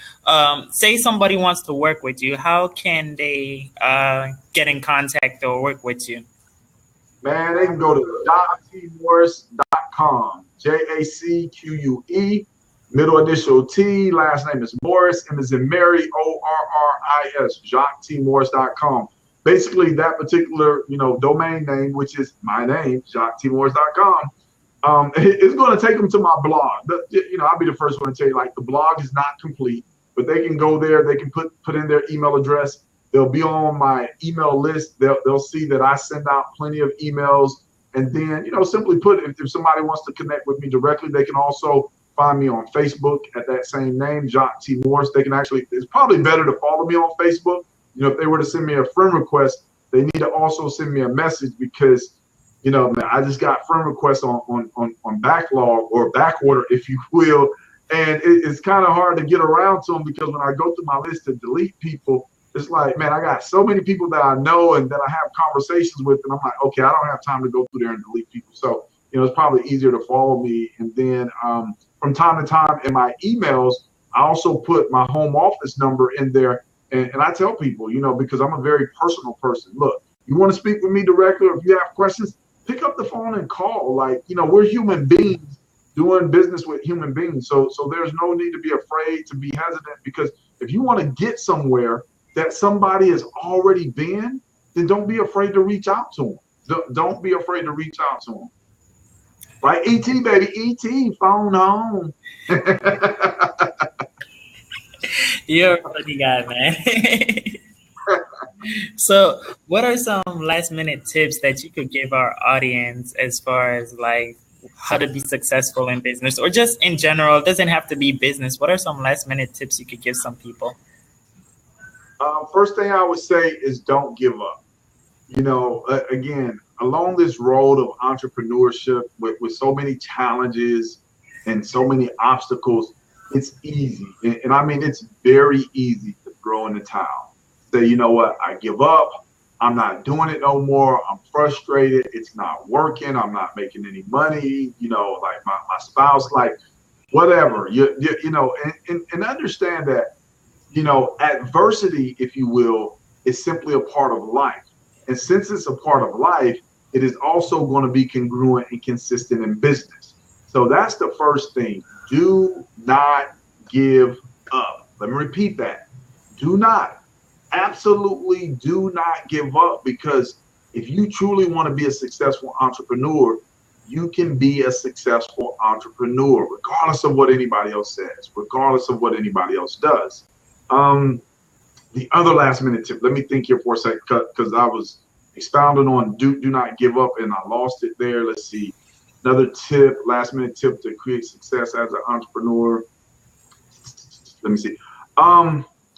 [SPEAKER 1] say somebody wants to work with you, how can they get in contact or work with you?
[SPEAKER 2] Man, they can go to JacqueTMorris.com, JACQUE, middle initial T, last name is Morris, M is in Mary, ORRIS, JacqueTMorris.com. Basically, that particular, domain name, which is my name, JacqueTMorris.com, it's going to take them to my blog. I'll be the first one to tell you, like, the blog is not complete, but they can go there. They can put in their email address. They'll be on my email list. They'll see that I send out plenty of emails. And then, simply put, if somebody wants to connect with me directly, they can also find me on Facebook at that same name, Jacque T Morris. They can actually, it's probably better to follow me on Facebook. If they were to send me a friend request, they need to also send me a message because, man, I just got friend requests on backlog or back order, if you will. And it's kind of hard to get around to them because when I go through my list to delete people, it's like, man, I got so many people that I know and that I have conversations with, and I'm like, okay, I don't have time to go through there and delete people. So, it's probably easier to follow me. And then from time to time in my emails, I also put my home office number in there. And I tell people, because I'm a very personal person, look, you want to speak with me directly, or if you have questions, pick up the phone and call. Like, we're human beings doing business with human beings. So there's no need to be afraid, to be hesitant, because if you want to get somewhere that somebody has already been, then don't be afraid to reach out to them. Don't be afraid to reach out to them. Right? ET, baby, ET, phone home.
[SPEAKER 1] You're a funny guy, man. So what are some last minute tips that you could give our audience as far as like how to be successful in business, or just in general? It doesn't have to be business. What are some last minute tips you could give some people?
[SPEAKER 2] First thing I would say is don't give up. Again, along this road of entrepreneurship with so many challenges and so many obstacles, it's easy. And I mean, it's very easy to throw in the towel. Say, you know what, I give up. I'm not doing it no more. I'm frustrated. It's not working. I'm not making any money. Like my spouse, like whatever, and understand that, adversity, if you will, is simply a part of life. And since it's a part of life, it is also going to be congruent and consistent in business. So that's the first thing. Do not give up. Let me repeat that. Absolutely do not give up, because if you truly want to be a successful entrepreneur, you can be a successful entrepreneur, regardless of what anybody else says, regardless of what anybody else does. The other last minute tip, let me think here for a second, because I was expounding on do not give up and I lost it there. Let's see. Another tip, last minute tip to create success as an entrepreneur. Let me see.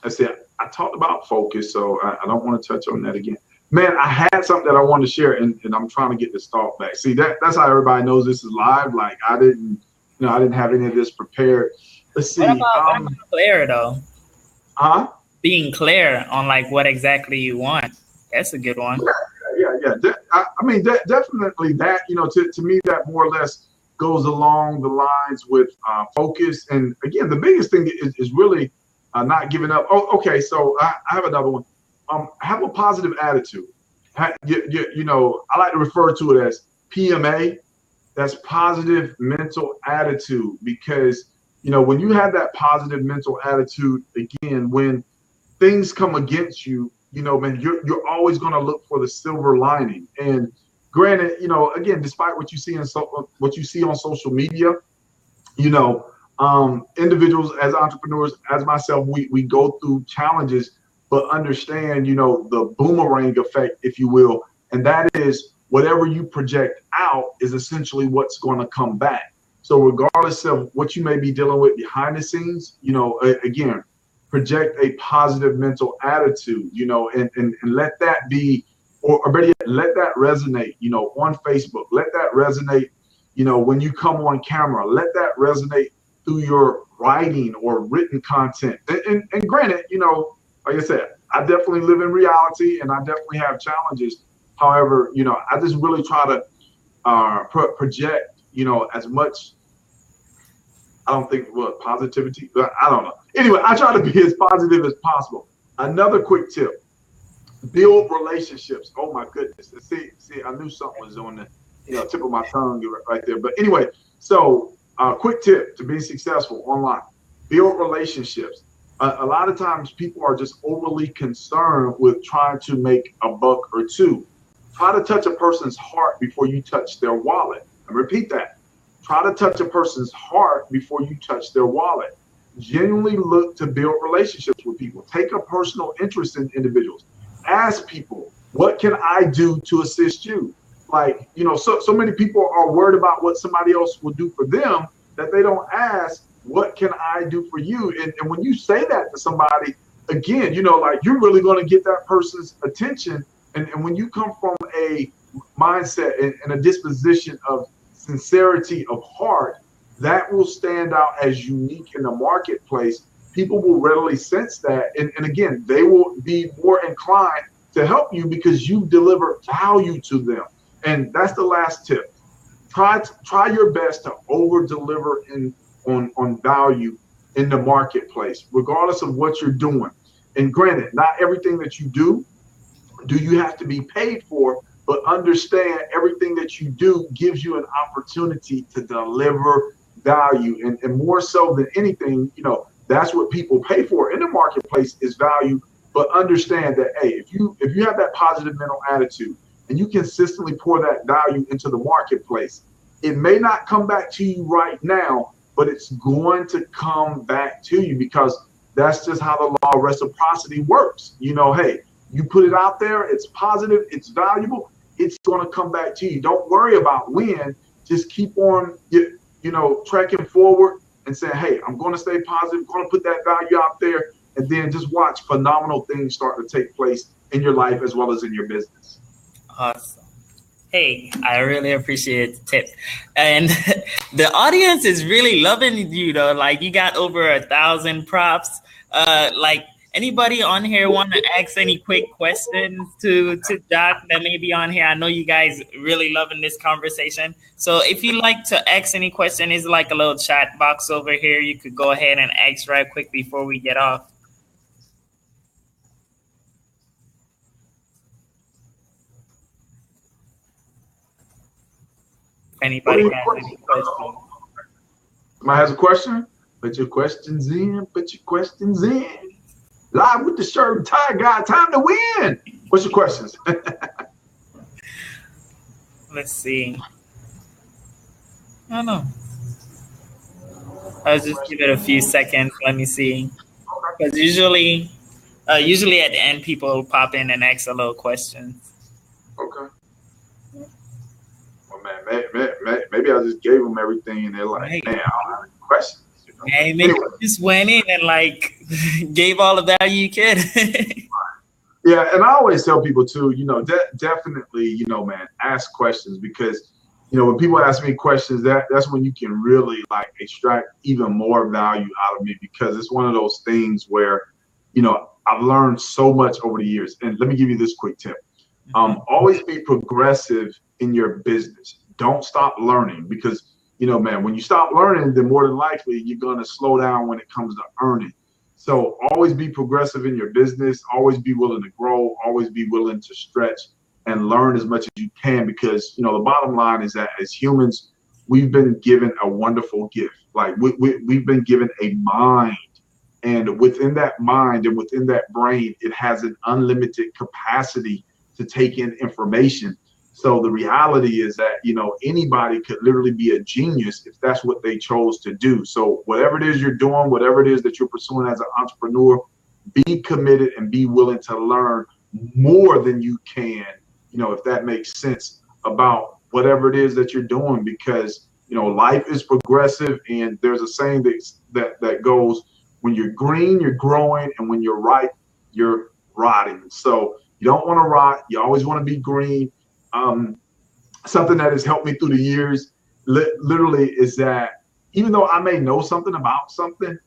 [SPEAKER 2] Let's see. I talked about focus, so I don't want to touch on that again. Man, I had something that I wanted to share, and I'm trying to get this thought back. See, that's how everybody knows this is live. Like I didn't have any of this prepared. Let's see.
[SPEAKER 1] What about clear though?
[SPEAKER 2] Huh?
[SPEAKER 1] Being clear on like what exactly you want. That's a good one.
[SPEAKER 2] Yeah. Definitely that. To me, that more or less goes along the lines with focus. And again, the biggest thing is really not giving up. Oh, okay. So I have another one. Have a positive attitude. I like to refer to it as PMA. That's positive mental attitude, because when you have that positive mental attitude, again, when things come against you, man, you're always going to look for the silver lining. And granted, again, despite what you see on social media, individuals as entrepreneurs, as myself, we go through challenges, but understand, the boomerang effect, if you will, and that is whatever you project out is essentially what's going to come back. So regardless of what you may be dealing with behind the scenes, again, project a positive mental attitude, and let that be, or better yet, let that resonate, on Facebook. Let that resonate, when you come on camera. Let that resonate through your writing or written content. And granted, like I said, I definitely live in reality and I definitely have challenges. However, I just really try to project, as much, I don't think positivity, but I don't know. Anyway, I try to be as positive as possible. Another quick tip, build relationships. Oh my goodness. See, I knew something was on the tip of my tongue right there. But anyway, so quick tip to be successful online, build relationships. A lot of times people are just overly concerned with trying to make a buck or two. Try to touch a person's heart before you touch their wallet. And repeat that. Try to touch a person's heart before you touch their wallet. Genuinely look to build relationships with people. Take a personal interest in individuals. Ask people, what can I do to assist you? Like, so many people are worried about what somebody else will do for them that they don't ask, what can I do for you? And when you say that to somebody, again, like you're really going to get that person's attention. And when you come from a mindset and a disposition of sincerity of heart, that will stand out as unique in the marketplace. People will readily sense that. And again, they will be more inclined to help you because you deliver value to them. And that's the last tip. Try your best to over deliver on value in the marketplace, regardless of what you're doing. And granted, not everything that you do you have to be paid for, but understand everything that you do gives you an opportunity to deliver value. And more so than anything, that's what people pay for in the marketplace is value. But understand that, hey, if you have that positive mental attitude and you consistently pour that value into the marketplace, it may not come back to you right now, but it's going to come back to you, because that's just how the law of reciprocity works. Hey, you put it out there, it's positive, it's valuable, it's going to come back to you. Don't worry about when. Just keep on, tracking forward and saying, hey, I'm going to stay positive, I'm going to put that value out there, and then just watch phenomenal things start to take place in your life as well as in your business.
[SPEAKER 1] Awesome. Hey, I really appreciate the tip. And the audience is really loving you, though. Like, you got over 1,000 props. Anybody on here want to ask any quick questions to Jacque that may be on here? I know you guys really loving this conversation. So if you like to ask any question, it's like a little chat box over here. You could go ahead and ask right quick before we get off. Anybody has any questions?
[SPEAKER 2] Somebody has a question? Put your questions in. Put your questions in. Live with the shirt and tie guy. Time to win. What's your questions?
[SPEAKER 1] Let's see. I don't know. I'll just give it a few seconds. Let me see. Because usually at the end, people pop in and ask a little questions.
[SPEAKER 2] Okay. Well, man, maybe I just gave them everything, and they're like, hey, man, I don't have any questions.
[SPEAKER 1] Hey, maybe you just went in and gave all the value you could.
[SPEAKER 2] Yeah, and I always tell people too, definitely, man, ask questions, because when people ask me questions, that's when you can really extract even more value out of me, because it's one of those things where, I've learned so much over the years. And let me give you this quick tip. Always be progressive in your business. Don't stop learning, because, man, when you stop learning, then more than likely you're going to slow down when it comes to earning. So always be progressive in your business, always be willing to grow, always be willing to stretch and learn as much as you can, because, the bottom line is that as humans, we've been given a wonderful gift. We've been given a mind, and within that mind and within that brain, it has an unlimited capacity to take in information. So the reality is that, anybody could literally be a genius if that's what they chose to do. So whatever it is you're doing, whatever it is that you're pursuing as an entrepreneur, be committed and be willing to learn more than you can, if that makes sense, about whatever it is that you're doing, because, life is progressive. And there's a saying that goes, when you're green, you're growing, and when you're ripe, you're rotting. So you don't want to rot. You always want to be green. Something that has helped me through the years, literally, is that even though I may know something about something,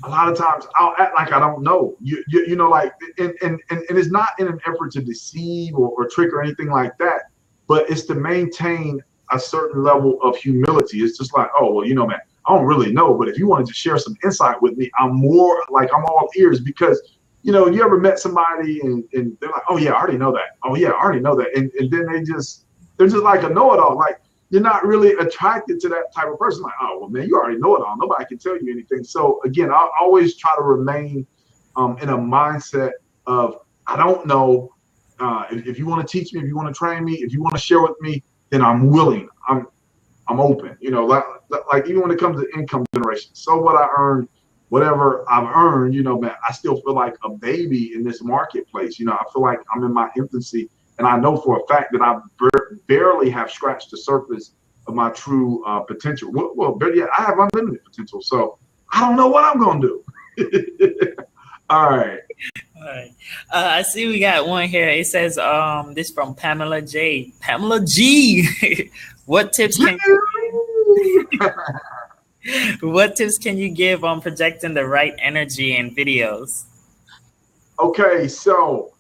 [SPEAKER 2] a lot of times I'll act like I don't know. And it's not in an effort to deceive or trick or anything like that, but it's to maintain a certain level of humility. It's just like, oh, well, man, I don't really know, but if you wanted to share some insight with me, I'm all ears, because you ever met somebody and they're like, oh yeah, I already know that. Oh yeah, I already know that. And then they're just like a know-it-all. Like, you're not really attracted to that type of person. Like, oh, well, man, you already know it all. Nobody can tell you anything. So again, I always try to remain in a mindset of, I don't know. If you want to teach me, if you want to train me, if you want to share with me, then I'm willing. I'm open. Like even when it comes to income generation. So what I earn, whatever I've earned, man, I still feel like a baby in this marketplace. I feel like I'm in my infancy, and I know for a fact that I barely have scratched the surface of my true potential. Well, but yeah, I have unlimited potential. So I don't know what I'm going to do. All right.
[SPEAKER 1] I see we got one here. It says, this from Pamela J. Pamela G. What tips can you give on projecting the right energy in videos?
[SPEAKER 2] Okay, so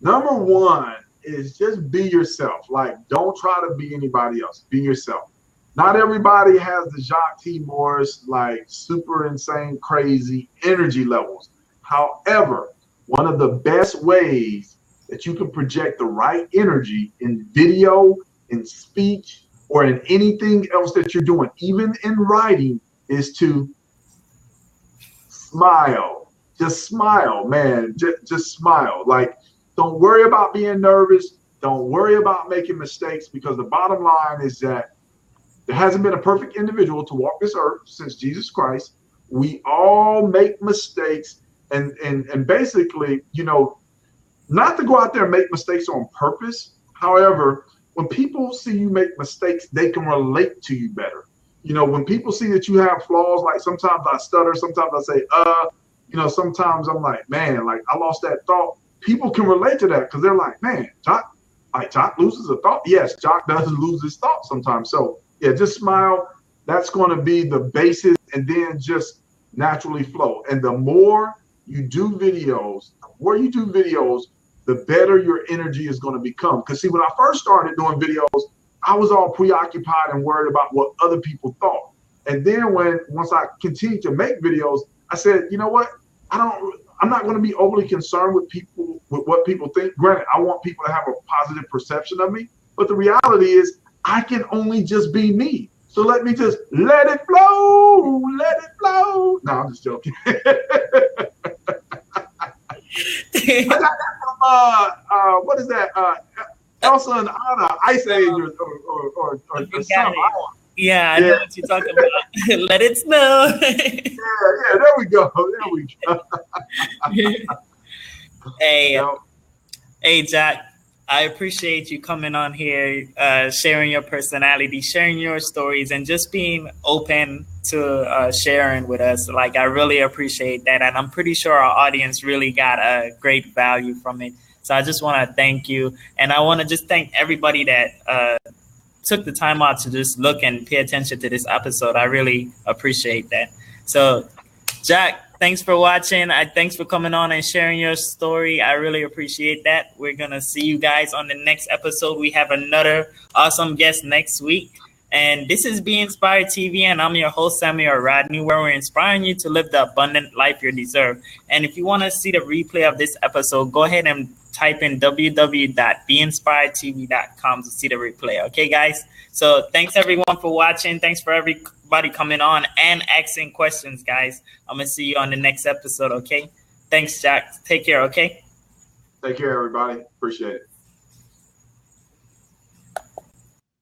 [SPEAKER 2] number one is just be yourself. Like, don't try to be anybody else. Be yourself. Not everybody has the Jacque T Morris, like super insane, crazy energy levels. However, one of the best ways that you can project the right energy in video, in speech, or in anything else that you're doing, even in writing, is to smile. Just smile, man. Just smile. Like, don't worry about being nervous. Don't worry about making mistakes, because the bottom line is that there hasn't been a perfect individual to walk this earth since Jesus Christ. We all make mistakes, and basically, you know, not to go out there and make mistakes on purpose. However, when people see you make mistakes, they can relate to you better. You know, when people see that you have flaws, like sometimes I stutter, sometimes I say, you know, sometimes I'm like, man, like I lost that thought. People can relate to that because they're like, man, Jacque loses a thought. Yes, Jacque does lose his thought sometimes. So yeah, just smile. That's going to be the basis, and then just naturally flow. And the more you do videos, the better your energy is going to become. Because see, when I first started doing videos, I was all preoccupied and worried about what other people thought. And then once I continued to make videos, I said, you know what? I'm not going to be overly concerned with what people think. Granted, I want people to have a positive perception of me, but the reality is I can only just be me. So let me just let it flow, let it flow. No, I'm just joking. I got that from what is that? Elsa and Anna, Ice Age, or something.
[SPEAKER 1] Yeah, I know what you're talking about. Let it snow.
[SPEAKER 2] yeah, there we go.
[SPEAKER 1] Hey, Jacque, I appreciate you coming on here, sharing your personality, sharing your stories, and just being open to sharing with us. Like, I really appreciate that, and I'm pretty sure our audience really got a great value from it. So I just want to thank you, and I want to just thank everybody that took the time out to just look and pay attention to this episode. I really appreciate that. So, Jacque, thanks for watching. Thanks for coming on and sharing your story. I really appreciate that. We're going to see you guys on the next episode. We have another awesome guest next week. And this is Be Inspired TV, and I'm your host, Samuel Rodney, where we're inspiring you to live the abundant life you deserve. And if you want to see the replay of this episode, go ahead and type in www.beinspiredtv.com to see the replay. Okay, guys? So thanks, everyone, for watching. Thanks for everybody coming on and asking questions, guys. I'm going to see you on the next episode, okay? Thanks, Jacque. Take care, okay?
[SPEAKER 2] Take care, everybody. Appreciate it.